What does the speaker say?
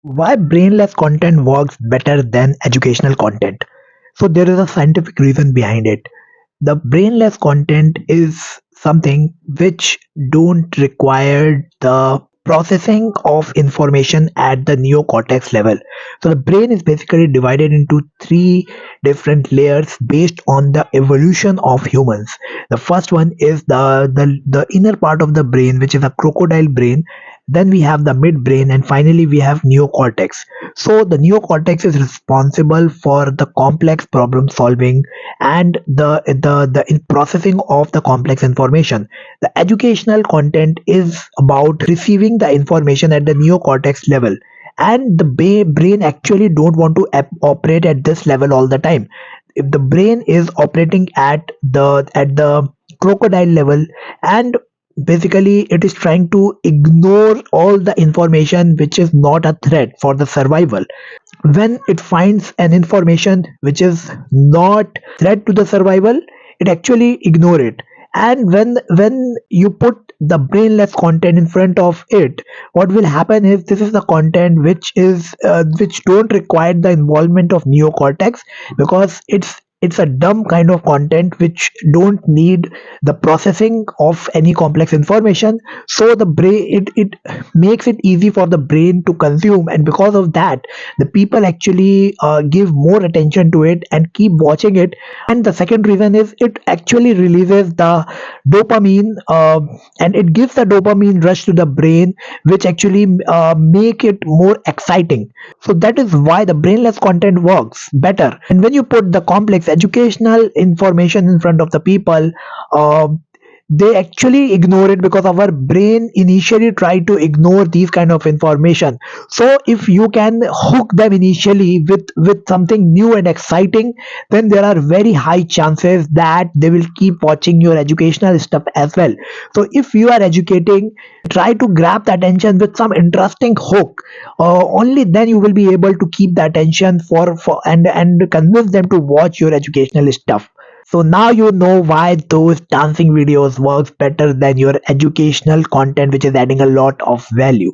Why brainless content works better than educational content? So there is a scientific reason behind it. The brainless content is something which don't require the processing of information at the neocortex level. So the brain is basically divided into three different layers based on the evolution of humans. The first one is the inner part of the brain, which is a crocodile brain. Then we have the midbrain, and finally we have neocortex. So the neocortex is responsible for the complex problem solving and the processing of the complex information. The educational content is about receiving the information at the neocortex level, and the brain actually don't want to operate at this level all the time. If the brain is operating at the crocodile level, and basically it is trying to ignore all the information which is not a threat for the survival. When it finds an information which is not threat to the survival, it actually ignore it. And when you put the brainless content in front of it, what will happen is this is the content which don't require the involvement of neocortex, because it's a dumb kind of content which don't need the processing of any complex information. So the brain, it makes it easy for the brain to consume, and because of that the people actually give more attention to it and keep watching it. And the second reason is it actually releases the dopamine, and it gives the dopamine rush to the brain, which actually make it more exciting. So that is why the brainless content works better. And when you put the complex educational information in front of the people, uh, they actually ignore it, because our brain initially try to ignore these kind of information. So if you can hook them initially with something new and exciting, then there are very high chances that they will keep watching your educational stuff as well. So if you are educating, try to grab the attention with some interesting hook. Only then you will be able to keep the attention for and convince them to watch your educational stuff. So now you know why those dancing videos works better than your educational content, which is adding a lot of value.